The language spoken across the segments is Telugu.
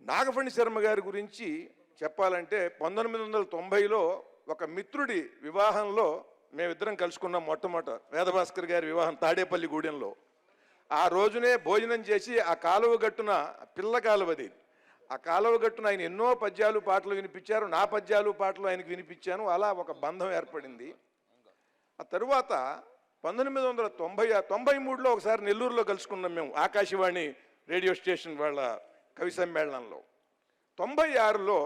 నాగఫణి శర్మ గారి గురించి చెప్పాలంటే 1990లో ఒక మిత్రుడి వివాహంలో మేమిద్దరం కలుసుకున్నాం. మొట్టమొదట వేదభాస్కర్ గారి వివాహం తాడేపల్లి గూడెంలో. ఆ రోజునే భోజనం చేసి ఆ కాలువ గట్టున పిల్ల కాలువది, ఆ కాలువ గట్టున ఆయన ఎన్నో పద్యాలు పాటలు వినిపించారు. నా పద్యాలు పాటలు ఆయనకు వినిపించాను. అలా ఒక బంధం ఏర్పడింది. ఆ తరువాత 1993లో ఒకసారి నెల్లూరులో కలుసుకున్నాం మేము, ఆకాశవాణి రేడియో స్టేషన్ వాళ్ళ కవి సమ్మేళనంలో. 96లో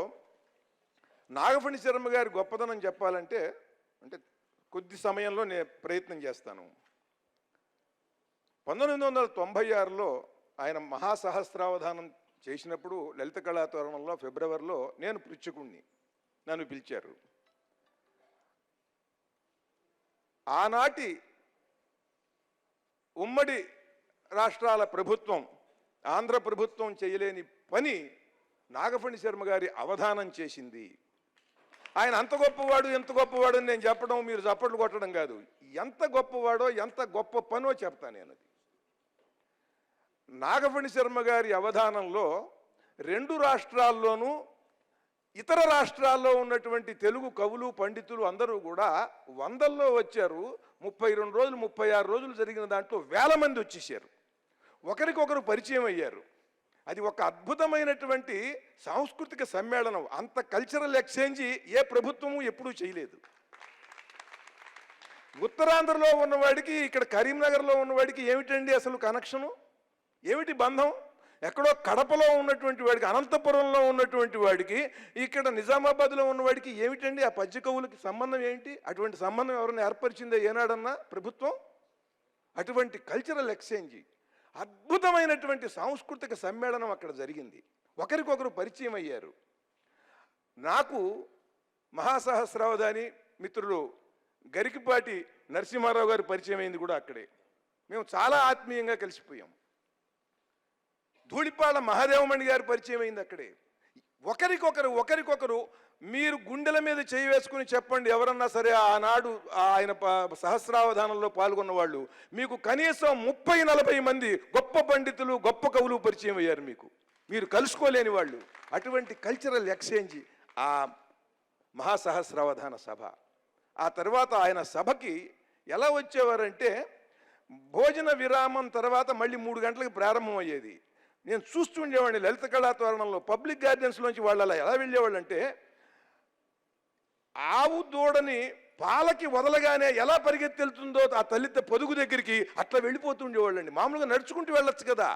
నాగఫణి శర్మ గారి గొప్పదనం చెప్పాలంటే, అంటే కొద్ది సమయంలో నేను ప్రయత్నం చేస్తాను. 1996లో ఆయన మహాసహస్రావధానం చేసినప్పుడు లలిత కళాతోరణంలో ఫిబ్రవరిలో నేను పృచ్ఛకుణ్ణి, నన్ను పిలిచారు. ఆనాటి ఉమ్మడి రాష్ట్రాల ప్రభుత్వం, ఆంధ్ర ప్రభుత్వం చేయలేని పని నాగఫణి శర్మ గారి అవధానం చేసింది. ఆయన అంత గొప్పవాడు ఎంత గొప్పవాడు అని నేను చెప్పడం, మీరు చప్పట్లు కొట్టడం కాదు. ఎంత గొప్పవాడో ఎంత గొప్ప పనో చెప్తాను నేను. అది నాగఫణి శర్మ గారి అవధానంలో 2 రాష్ట్రాల్లోనూ ఇతర రాష్ట్రాల్లో ఉన్నటువంటి తెలుగు కవులు పండితులు అందరూ కూడా వందల్లో వచ్చారు. 32 రోజులు 36 రోజులు జరిగిన దాంట్లో వేల మంది వచ్చేసారు. ఒకరికొకరు పరిచయం అయ్యారు. అది ఒక అద్భుతమైనటువంటి సాంస్కృతిక సమ్మేళనం. అంత కల్చరల్ ఎక్స్చేంజ్ ఏ ప్రభుత్వము ఎప్పుడూ చేయలేదు. ఉత్తరాంధ్రలో ఉన్నవాడికి ఇక్కడ కరీంనగర్లో ఉన్నవాడికి ఏమిటండి అసలు కనెక్షను, ఏమిటి బంధం? ఎక్కడో కడపలో ఉన్నటువంటి వాడికి, అనంతపురంలో ఉన్నటువంటి వాడికి, ఇక్కడ నిజామాబాద్లో ఉన్నవాడికి ఏమిటండి ఆ పద్య కవులకి సంబంధం ఏంటి? అటువంటి సంబంధం ఎవరైనా ఏర్పరిచిందో ఏనాడన్నా ప్రభుత్వం? అటువంటి కల్చరల్ ఎక్స్చేంజ్, అద్భుతమైనటువంటి సాంస్కృతిక సమ్మేళనం అక్కడ జరిగింది. ఒకరికొకరు పరిచయం అయ్యారు. నాకు మహాసహస్రావధాని మిత్రులు గరికిపాటి నరసింహారావు గారు పరిచయం అయింది కూడా అక్కడే. మేము చాలా ఆత్మీయంగా కలిసిపోయాం. ధూళిపాళ మహాదేవమణి గారు పరిచయం అయింది అక్కడే. ఒకరికొకరు మీరు గుండెల మీద చేయి వేసుకుని చెప్పండి ఎవరన్నా సరే, ఆనాడు ఆయన సహస్రావధానంలో పాల్గొన్న వాళ్ళు మీకు కనీసం 30-40 మంది గొప్ప పండితులు గొప్ప కవులు పరిచయం అయ్యారు మీకు, మీరు కలుసుకోలేని వాళ్ళు. అటువంటి కల్చరల్ ఎక్స్చేంజ్ ఆ మహాసహస్రావధాన సభ. ఆ తర్వాత ఆయన సభకి ఎలా వచ్చేవారంటే, భోజన విరామం తర్వాత మళ్ళీ 3 గంటలకు ప్రారంభం అయ్యేది. నేను చూస్తుండేవాడిని లలిత కళాతోరణంలో పబ్లిక్ గార్డెన్స్లోంచి వాళ్ళు అలా ఎలా వెళ్ళేవాళ్ళు అంటే, ఆవు దూడని పాలకి వదలగానే ఎలా పరిగెత్తెళ్తుందో ఆ తల్లి పొదుగు దగ్గరికి అట్లా వెళ్ళిపోతుండేవాళ్ళండి. మామూలుగా నడుచుకుంటూ వెళ్ళొచ్చు కదా,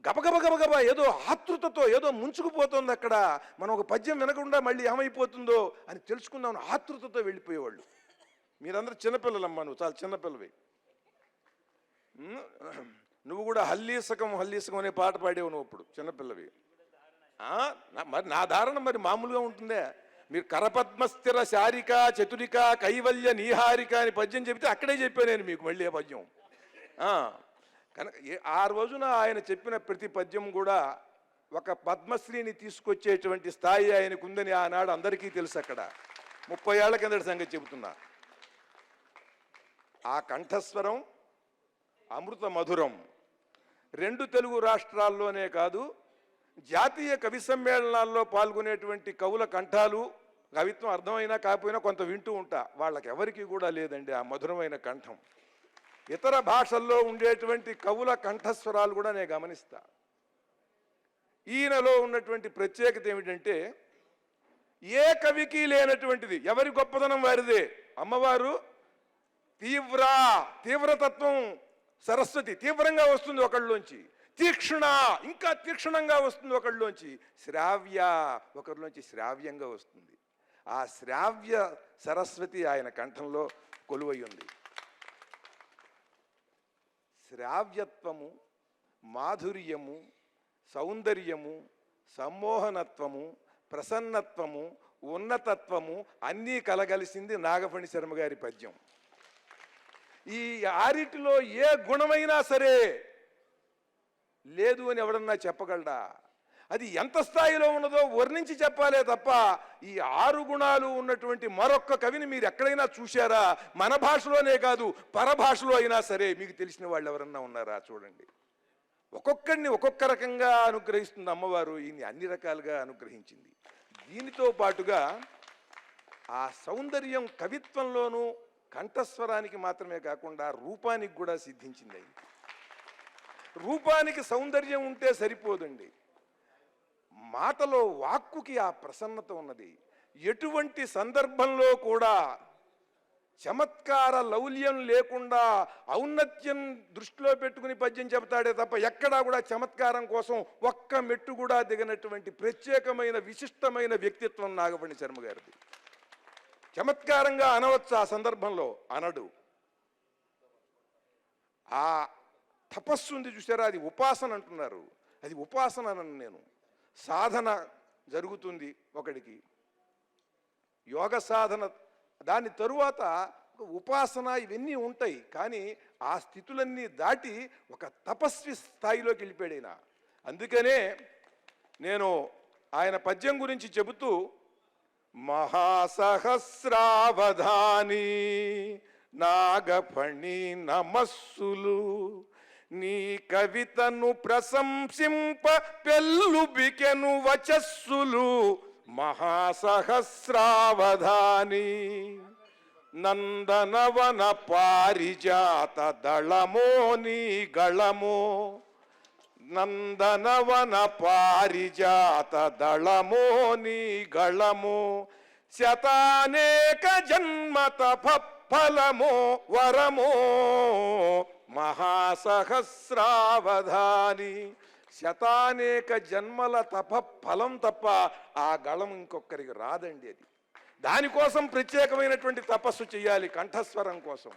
గబగబ ఏదో ఆతృతతో ఏదో ముంచుకుపోతుంది అక్కడ, మనం ఒక పద్యం వినకుండా మళ్ళీ ఏమైపోతుందో అని తెలుసుకుందాం ఆతృతతో వెళ్ళిపోయేవాళ్ళు. మీరందరూ చిన్నపిల్లలమ్మా, నువ్వు చాలా చిన్నపిల్లవి. నువ్వు కూడా హల్లీసకం అనే పాట పాడేవు నువ్వు ఇప్పుడు చిన్నపిల్లవి. మరి నా ధారణ మరి మామూలుగా ఉంటుందే. మీరు కరపద్మస్థిర శారిక చతురిక కైవల్య నీహారిక అని పద్యం చెబితే అక్కడే చెప్పాను నేను మీకు మళ్ళీ ఆ పద్యం. కనుక ఆ రోజున ఆయన చెప్పిన ప్రతి పద్యం కూడా ఒక పద్మశ్రీని తీసుకొచ్చేటువంటి స్థాయి ఆయనకు ఉందని ఆనాడు అందరికీ తెలుసు. అక్కడ 30 ఏళ్ల కిందటి సంగతి చెబుతున్నా. ఆ కంఠస్వరం అమృత మధురం. 2 తెలుగు రాష్ట్రాల్లోనే కాదు, జాతీయ కవి సమ్మేళనాల్లో పాల్గొనేటువంటి కవుల కంఠాలు, కవిత్వం అర్థమైనా కాకపోయినా కొంత వింటూ ఉంటా, వాళ్ళకి ఎవరికి కూడా లేదండి ఆ మధురమైన కంఠం. ఇతర భాషల్లో ఉండేటువంటి కవుల కంఠస్వరాలు కూడా నేను గమనిస్తా. ఈయనలో ఉన్నటువంటి ప్రత్యేకత ఏమిటంటే, ఏ కవికి లేనటువంటిది, ఎవరి గొప్పదనం వారిదే. అమ్మవారు తీవ్రతత్వం సరస్వతి తీవ్రంగా వస్తుంది ఒకళ్ళలోంచి, తీక్షణ ఇంకా తీక్షణంగా వస్తుంది ఒకళ్ళలోంచి, శ్రావ్య ఒకరిలోంచి శ్రావ్యంగా వస్తుంది. ఆ శ్రావ్య సరస్వతి ఆయన కంఠంలో కొలువై ఉంది. శ్రావ్యత్వము, మాధుర్యము, సౌందర్యము, సమ్మోహనత్వము, ప్రసన్నత్వము, ఉన్నతత్వము అన్నీ కలగలిసింది నాగఫణి శర్మ గారి పద్యం. ఈ ఆరిటిలో ఏ గుణమైనా సరే లేదు అని ఎవడన్నా చెప్పగలడా? అది ఎంత స్థాయిలో ఉన్నదో వర్ణించి చెప్పాలే తప్ప, ఈ 6 గుణాలు ఉన్నటువంటి మరొక్క కవిని మీరు ఎక్కడైనా చూశారా? మన భాషలోనే కాదు పరభాషలో అయినా సరే మీకు తెలిసిన వాళ్ళు ఎవరన్నా ఉన్నారా? చూడండి. ఒక్కొక్కడిని ఒక్కొక్క రకంగా అనుగ్రహిస్తుంది అమ్మవారు. ఈయన్ని అన్ని రకాలుగా అనుగ్రహించింది. దీనితో పాటుగా ఆ సౌందర్యం కవిత్వంలోనూ కంఠస్వరానికి మాత్రమే కాకుండా రూపానికి కూడా సిద్ధించింది. అయింది రూపానికి సౌందర్యం ఉంటే సరిపోదండి, మాటలో వాక్కుకి ఆ ప్రసన్నత ఉన్నది. ఎటువంటి సందర్భంలో కూడా చమత్కార లౌల్యం లేకుండా ఔన్నత్యం దృష్టిలో పెట్టుకుని పద్యం చెబుతాడే తప్ప ఎక్కడా కూడా చమత్కారం కోసం ఒక్క మెట్టు కూడా దిగనటువంటి ప్రత్యేకమైన విశిష్టమైన వ్యక్తిత్వం నాగఫణి శర్మ గారిది. చమత్కారంగా అనవచ్చు ఆ సందర్భంలో, అనడు. ఆ తపస్సు ఉంది చూసారా, అది ఉపాసన అంటున్నారు. అది ఉపాసన అనను నేను, సాధన జరుగుతుంది ఒకడికి, యోగ సాధన. దాని తరువాత ఉపాసన ఇవన్నీ ఉంటాయి. కానీ ఆ స్థితులన్నీ దాటి ఒక తపస్వి స్థాయిలోకి వెళ్ళిపోయాడు ఆయన. అందుకనే నేను ఆయన పద్యం గురించి చెబుతూ, మహాసహస్రావధాని నాగఫణి నమస్సులు, నీ కవితను ప్రశంసింప పెల్లుబికెను వచస్సులు, మహాసహస్రావధాని నందనవన పారిజాత దళమో నీ గళమో, నందనవన పారిజాత దళమో నీ గళమో, శతానేక జన్మ తపఫలమో వరమో, మహాసహస్రావధాని. శతానేక జన్మల తప ఫలం తప్ప ఆ గళం ఇంకొకరికి రాదండి. అది దానికోసం ప్రత్యేకమైనటువంటి తపస్సు చేయాలి. కంఠస్వరం కోసం,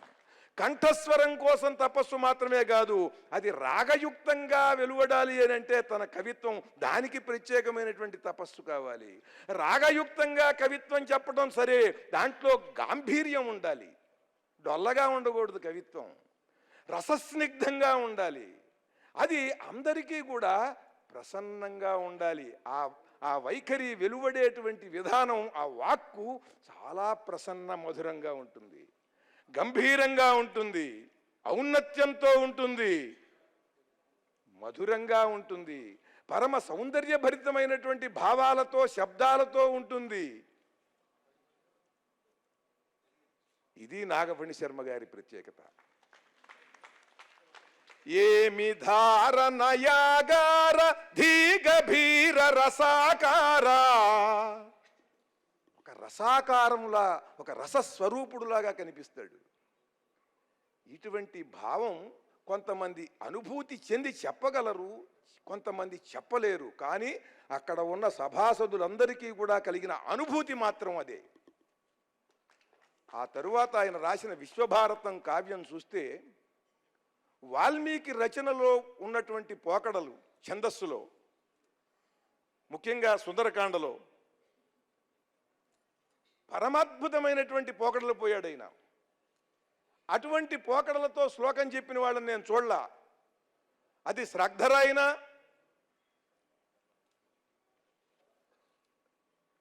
కంఠస్వరం కోసం తపస్సు మాత్రమే కాదు, అది రాగయుక్తంగా వెలువడాలి అని అంటే తన కవిత్వం, దానికి ప్రత్యేకమైనటువంటి తపస్సు కావాలి. రాగయుక్తంగా కవిత్వం చెప్పడం సరే, దాంట్లో గాంభీర్యం ఉండాలి, డొల్లగా ఉండకూడదు. కవిత్వం రసస్నిగ్ధంగా ఉండాలి. అది అందరికీ కూడా ప్రసన్నంగా ఉండాలి. ఆ వైఖరి వెలువడేటువంటి విధానం, ఆ వాక్కు చాలా ప్రసన్న మధురంగా ఉంటుంది, గంభీరంగా ఉంటుంది, ఔన్నత్యంతో ఉంటుంది, మధురంగా ఉంటుంది, పరమ సౌందర్యభరితమైనటువంటి భావాలతో శబ్దాలతో ఉంటుంది. ఇది నాగఫణి శర్మ గారి ప్రత్యేకత. ఏమి ధారనయాగార ధీగభీర రసాకార, ఒక రసాకారములా, ఒక రసస్వరూపుడులాగా కనిపిస్తాడు. ఇటువంటి భావం కొంతమంది అనుభూతి చెంది చెప్పగలరు, కొంతమంది చెప్పలేరు. కానీ అక్కడ ఉన్న సభాసదులందరికీ కూడా కలిగిన అనుభూతి మాత్రం అదే. ఆ తరువాత ఆయన రాసిన విశ్వభారతం కావ్యం చూస్తే, వాల్మీకి రచనలో ఉన్నటువంటి పోకడలు ఛందస్సులో, ముఖ్యంగా సుందరకాండలో పరమాద్భుతమైనటువంటి పోకడలు పోయాడు ఆయన. అటువంటి పోకడలతో శ్లోకం చెప్పిన వాళ్ళని నేను చూడలా. అది శ్రద్ధర అయినా,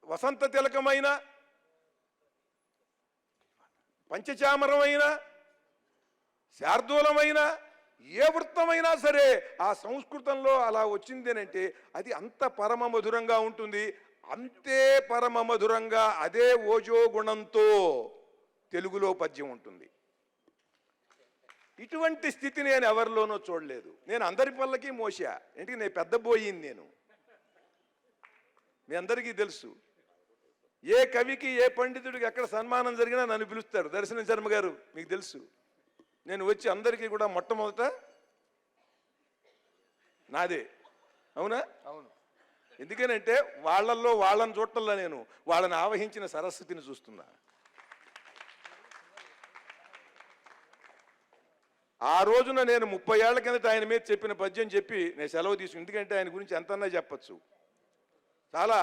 వసంత తిలకమైన, పంచచామరమైన, శార్దూలమైన, ఏ వృత్తమైనా సరే ఆ సంస్కృతంలో అలా వచ్చింది అంటే అది అంత పరమ మధురంగా ఉంటుంది. అంతే పరమ మధురంగా అదే ఓజో గుణంతో తెలుగులో పద్యం ఉంటుంది. ఇటువంటి స్థితి నేను ఎవరిలోనూ చూడలేదు. నేను అందరి పళ్ళకి మోసా, ఏంటి నేను పెద్ద పోయింది. నేను మీ అందరికీ తెలుసు, ఏ కవికి ఏ పండితుడికి ఎక్కడ సన్మానం జరిగినా నన్ను పిలుస్తారు. దర్శనం శర్మ గారు మీకు తెలుసు, నేను వచ్చి అందరికీ కూడా మొట్టమొదట నాదే. అవునా? అవును. ఎందుకనంటే వాళ్ళల్లో వాళ్ళని చూడటంలో నేను వాళ్ళని ఆవహించిన సరస్వతిని చూస్తున్నా. ఆ రోజున నేను 30 ఏళ్ల కిందట ఆయన మీద చెప్పిన పద్యం చెప్పి నేను సెలవు తీసుకుని, ఎందుకంటే ఆయన గురించి ఎంతన్నా చెప్పచ్చు. చాలా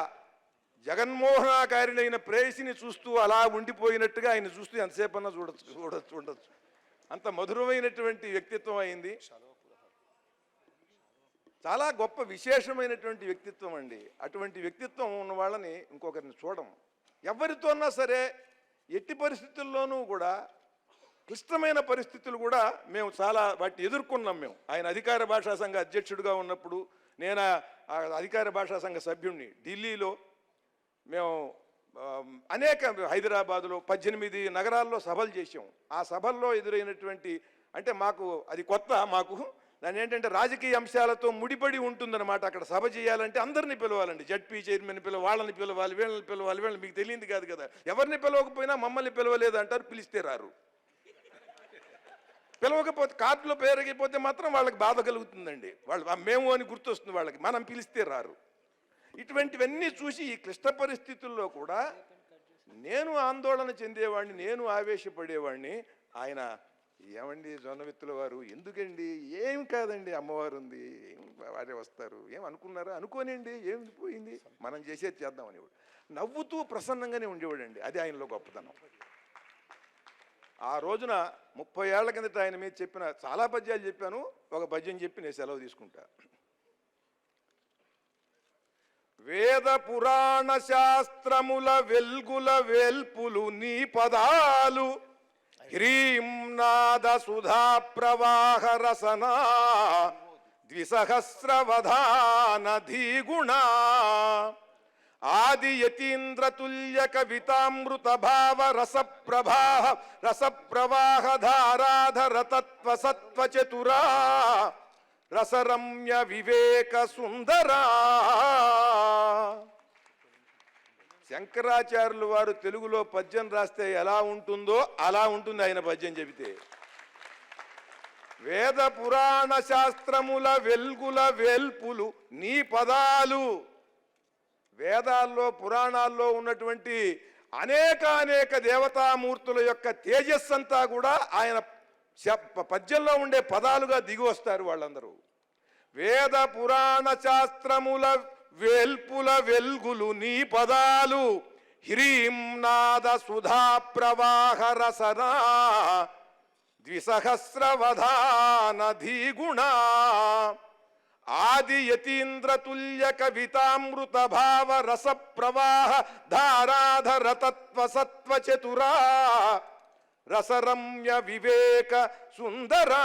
జగన్మోహనాకారినైన ప్రేయసిని చూస్తూ అలా ఉండిపోయినట్టుగా ఆయన చూస్తూ ఎంతసేపు అన్నా చూడొచ్చు. అంత మధురమైనటువంటి వ్యక్తిత్వం అయింది. చాలా గొప్ప విశేషమైనటువంటి వ్యక్తిత్వం అండి. అటువంటి వ్యక్తిత్వం ఉన్న వాళ్ళని ఇంకొకరిని చూడం. ఎవరితోన్నా సరే ఎట్టి పరిస్థితుల్లోనూ కూడా క్లిష్టమైన పరిస్థితులు కూడా మేము చాలా వాటిని ఎదుర్కొన్నాం. మేము ఆయన అధికార భాషా సంఘ అధ్యక్షుడిగా ఉన్నప్పుడు, నేను ఆ అధికార భాషా సంఘ సభ్యుడిని. ఢిల్లీలో మేము అనేక, హైదరాబాదులో 18 నగరాల్లో సభలు చేసాం. ఆ సభల్లో ఎదురైనటువంటి, అంటే మాకు అది కొత్త, మాకు దాని ఏంటంటే రాజకీయ అంశాలతో ముడిపడి ఉంటుందన్నమాట. అక్కడ సభ చేయాలంటే అందరినీ పిలవాలండి. జడ్పీ చైర్మన్ వాళ్ళని పిలవాలి, వీళ్ళని పిలవాలి, వీళ్ళని మీకు తెలియంది కాదు కదా. ఎవరిని పిలవకపోయినా మమ్మల్ని పిలవలేదు అంటారు, పిలిస్తే రారు. పిలవకపోతే కార్డులో పేరుగిపోతే మాత్రం వాళ్ళకి బాధ కలుగుతుందండి. వాళ్ళు మేము అని గుర్తొస్తుంది వాళ్ళకి, మనం పిలిస్తే రారు. ఇటువంటివన్నీ చూసి ఈ క్లిష్ట పరిస్థితుల్లో కూడా నేను ఆందోళన చెందేవాడిని, నేను ఆవేశపడేవాడిని. ఆయన, ఏమండి జొన్నవిత్తుల వారు, ఎందుకండి, ఏం కాదండి, అమ్మవారు ఉంది, ఏం వారే వస్తారు, ఏం అనుకున్నారా, అనుకోనండి, ఏం పోయింది, మనం చేసేది చేద్దామని నవ్వుతూ ప్రసన్నంగానే ఉండేవాడండి. అది ఆయనలో గొప్పతనం. ఆ రోజున 30 ఏళ్ల కిందట ఆయన మీద చెప్పిన చాలా పద్యాలు చెప్పాను. ఒక పద్యం చెప్పి నేను సెలవు తీసుకుంటా. వేద పురాణ శాస్త్రముల వెల్గుల వేల్పులు నీ పదాలు, హ్రీంనాద సుధా ప్రవాహ రసనా ద్విసహస్రవధాన ధీగుణ ఆది యతీంద్ర తుల్య కవితామృత భావ రసప్రవాహ ధారాధర తత్వ సత్వ చతురా రసరమ్య వివేక సుందరా. శంకరాచార్యులు వారు తెలుగులో పద్యం రాస్తే ఎలా ఉంటుందో అలా ఉంటుంది ఆయన పద్యం చెబితే. వేద పురాణ శాస్త్రముల వెల్గుల వేల్పులు నీ పదాలు. వేదాల్లో, పురాణాల్లో ఉన్నటువంటి అనేక దేవతామూర్తుల యొక్క తేజస్సంతా కూడా ఆయన పద్యంలో ఉండే పదాలుగా దిగి వస్తారు వాళ్ళందరూ. వేద పురాణ శాస్త్రముల వేల్పుల వెల్గులు నీ పదాలు, హ్రీంనాద సుధా ప్రవాహ రసనా ద్విసహస్రవధాన ధీగుణ ఆది యతీంద్ర తుల్య కవితామృత భావ రస ప్రవాహ ధారాధర తత్వ సత్వ చతురా రసరమ్య వివేక సుందరా.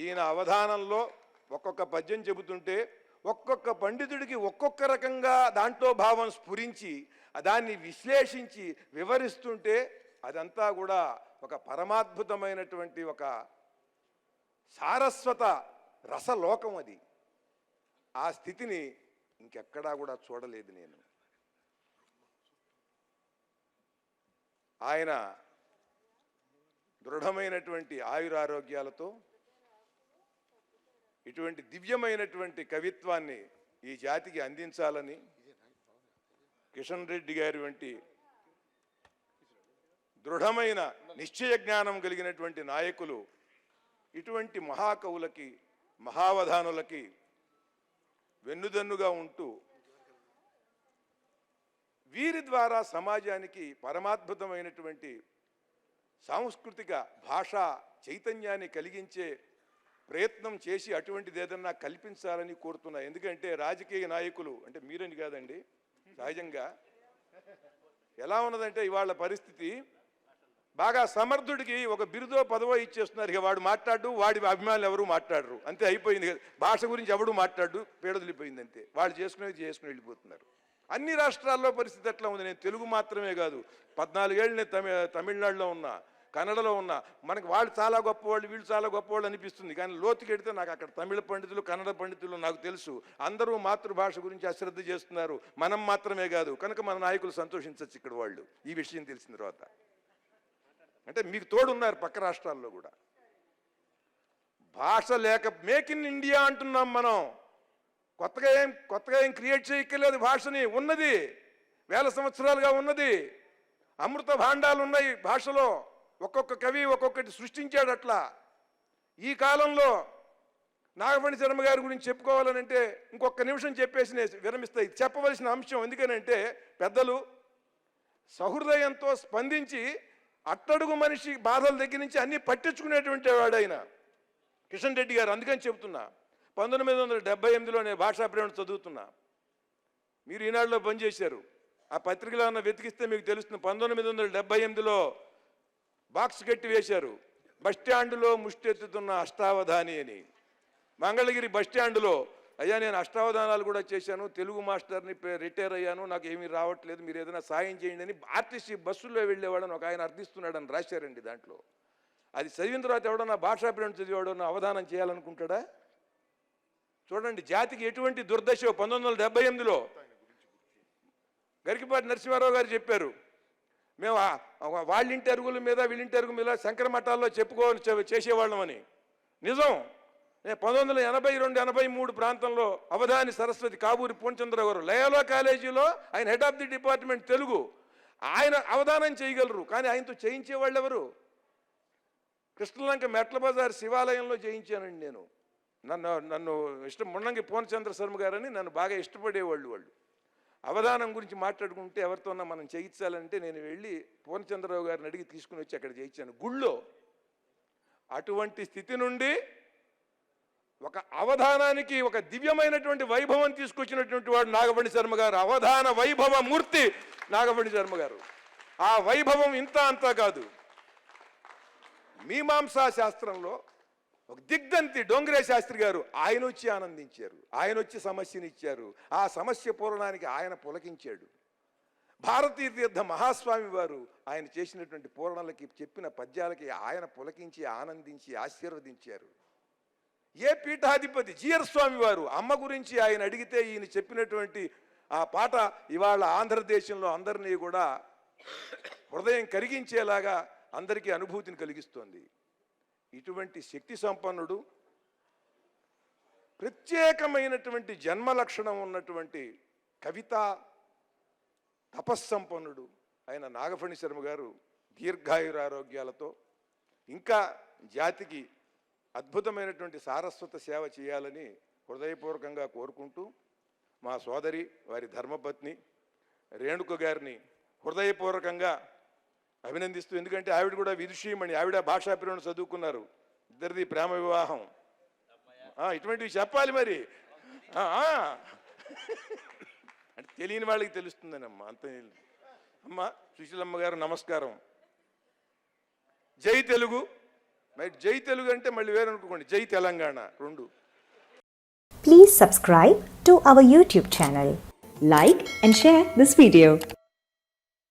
ఈయన అవధానంలో ఒక్కొక్క పద్యం చెబుతుంటే ఒక్కొక్క పండితుడికి ఒక్కొక్క రకంగా దాంట్లో భావం స్ఫురించి దాన్ని విశ్లేషించి వివరిస్తుంటే అదంతా కూడా ఒక పరమాద్భుతమైనటువంటి ఒక సారస్వత రసలోకం. అది ఆ స్థితిని ఇంకెక్కడా కూడా చూడలేదు నేను. ఆయన దృఢమైనటువంటి ఆయురారోగ్యాలతో ఇటువంటి దివ్యమైనటువంటి కవిత్వాన్ని ఈ జాతికి అందించాలని కిషన్ రెడ్డి గారి వంటి దృఢమైన నిశ్చయ జ్ఞానం కలిగినటువంటి నాయకులు ఇటువంటి మహాకవులకి, మహావధానులకి వెన్నుదన్నుగా ఉంటూ వీరి ద్వారా సమాజానికి పరమాద్భుతమైనటువంటి సాంస్కృతిక భాషా చైతన్యాన్ని కలిగించే ప్రయత్నం చేసి అటువంటిది ఏదన్నా కల్పించాలని కోరుతున్నా. ఎందుకంటే రాజకీయ నాయకులు అంటే మీరని కాదండి, సహజంగా ఎలా ఉన్నదంటే ఇవాళ పరిస్థితి, బాగా సమర్థుడికి ఒక బిరుదో పదవో ఇచ్చేస్తున్నారు. ఇక వాడు మాట్లాడు, వాడి అభిమానులు ఎవరు మాట్లాడరు, అంతే అయిపోయింది. భాష గురించి ఎవడు మాట్లాడు, పేడొదిలిపోయింది అంతే. వాళ్ళు చేసుకుని వెళ్ళిపోతున్నారు. అన్ని రాష్ట్రాల్లో పరిస్థితి ఎట్లా ఉంది. నేను తెలుగు మాత్రమే కాదు, 14 ఏళ్ళు నేను తమిళనాడులో ఉన్నా, కన్నడలో ఉన్నా. మనకి వాళ్ళు చాలా గొప్పవాళ్ళు, వీళ్ళు చాలా గొప్పవాళ్ళు అనిపిస్తుంది. కానీ లోతుకెడితే నాకు అక్కడ తమిళ పండితులు, కన్నడ పండితులు నాకు తెలుసు. అందరూ మాతృభాష గురించి అశ్రద్ధ చేస్తున్నారు, మనం మాత్రమే కాదు. కనుక మన నాయకులు సంతోషించవచ్చు ఇక్కడ వాళ్ళు ఈ విషయం తెలిసిన తర్వాత. అంటే మీకు తోడున్నారు పక్క రాష్ట్రాల్లో కూడా. భాష లేక మేక్ ఇన్ ఇండియా అంటున్నాం మనం. కొత్తగా ఏం క్రియేట్ చేయక్కర్లేదు. భాషని ఉన్నది, వేల సంవత్సరాలుగా ఉన్నది. అమృత భాండాలు ఉన్నాయి భాషలో. ఒక్కొక్క కవి ఒక్కొక్కటి సృష్టించాడు. అట్లా ఈ కాలంలో నాగమణి శర్మ గారి గురించి చెప్పుకోవాలనంటే ఇంకొక నిమిషం చెప్పేసి నేను విరమిస్తాయి. చెప్పవలసిన అంశం ఎందుకనంటే పెద్దలు సహృదయంతో స్పందించి అట్టడుగు మనిషి బాధల దగ్గర నుంచి అన్నీ పట్టించుకునేటువంటి వాడు ఆయన కిషన్ రెడ్డి గారు. అందుకని చెబుతున్నా, 1978లో నేను భాషా ప్రేరణ చదువుతున్నా. మీరు ఈనాడులో పనిచేశారు. ఆ పత్రికలో ఉన్న వెతికిస్తే మీకు తెలుస్తుంది. 1978లో బాక్స్ కట్టి వేశారు, బస్టాండులో ముష్టెత్తుతున్న అష్టావధాని అని. మంగళగిరి బస్టాండులో, అయ్యా నేను అష్టావధానాలు కూడా చేశాను, తెలుగు మాస్టర్ని, రిటైర్ అయ్యాను, నాకు ఏమీ రావట్లేదు, మీరు ఏదైనా సాయం చేయండి అని ఆర్టీసీ బస్సుల్లో వెళ్ళేవాడని ఒక ఆయన అర్థిస్తున్నాడని రాశారండి దాంట్లో. అది చదివిన తర్వాత ఎవడన్నా భాషా ప్రేరణ చదివాడన్నా అవధానం చేయాలనుకుంటాడా? చూడండి జాతికి ఎటువంటి దుర్దశ. 1978లో గరికపాటి నరసింహారావు గారు చెప్పారు, మేము వాళ్ళింటి అరుగుల మీద వీళ్ళింటి అరుగుల మీద శంకర మఠాల్లో చేసేవాళ్ళం అని. నిజం. 1982-83 ప్రాంతంలో అవధాని సరస్వతి కావూరి పూర్ణచంద్ర గారు లయోలా కాలేజీలో ఆయన head of the department Telugu, ఆయన అవధానం చేయగలరు, కానీ ఆయనతో చేయించేవాళ్ళు ఎవరు? కృష్ణలంక మెట్ల బజార్ శివాలయంలో చేయించానండి నేను. నన్ను ఇష్టం మున్నంగి పూర్ణచంద్ర శర్మ గారని నన్ను బాగా ఇష్టపడేవాళ్ళు. వాళ్ళు అవధానం గురించి మాట్లాడుకుంటే ఎవరితోన్నా మనం చేయించాలంటే నేను వెళ్ళి పూర్ణచంద్రరావు గారిని అడిగి తీసుకుని వచ్చి అక్కడ చేయించాను గుళ్ళో. అటువంటి స్థితి నుండి ఒక అవధానానికి ఒక దివ్యమైనటువంటి వైభవం తీసుకొచ్చినటువంటి వాడు నాగబండి శర్మ గారు. అవధాన వైభవ మూర్తి నాగబండి శర్మ గారు. ఆ వైభవం ఇంత అంతా కాదు. మీమాంసా శాస్త్రంలో ఒక దిగ్ధంతి డోంగ్రే శాస్త్రి గారు, ఆయన వచ్చి ఆనందించారు, ఆయన వచ్చి సమస్యని ఇచ్చారు, ఆ సమస్య పూరణానికి ఆయన పులకించాడు. భారతీ తీర్థ మహాస్వామి వారు ఆయన చేసినటువంటి పూరణలకి, చెప్పిన పద్యాలకి ఆయన పులకించి ఆనందించి ఆశీర్వదించారు. ఏ పీఠాధిపతి జీఆర్ స్వామి వారు అమ్మ గురించి ఆయన అడిగితే ఈయన చెప్పినటువంటి ఆ పాట ఇవాళ ఆంధ్రదేశంలో అందరినీ కూడా హృదయం కరిగించేలాగా అందరికీ అనుభూతిని కలిగిస్తోంది. ఇటువంటి శక్తి సంపన్నుడు, ప్రత్యేకమైనటువంటి జన్మ లక్షణం ఉన్నటువంటి కవిత తపస్సంపన్నుడు అయిన నాగఫణి శర్మ గారు దీర్ఘాయురారోగ్యాలతో ఇంకా జాతికి అద్భుతమైనటువంటి సారస్వత సేవ చేయాలని హృదయపూర్వకంగా కోరుకుంటూ, మా సోదరి వారి ధర్మపత్ని రేణుక గారిని హృదయపూర్వకంగా అభినందిస్తూ, ఎందుకంటే ఆవిడ కూడా విదుషీమణి, ఆవిడ భాషా ప్రేరణ చదువుకున్నారు, ఇద్దరిది ప్రేమ వివాహం. ఇటువంటివి చెప్పాలి మరి, అంటే తెలియని వాళ్ళకి తెలుస్తుందనమ్మా, అంత. అమ్మ సుశీలమ్మ గారు నమస్కారం. జై తెలుగు. మరి జై తెలుగు అంటే మళ్ళీ వేరే అనుకోండి, జై తెలంగాణ రెండు. Please subscribe to our YouTube channel. Like and share this video.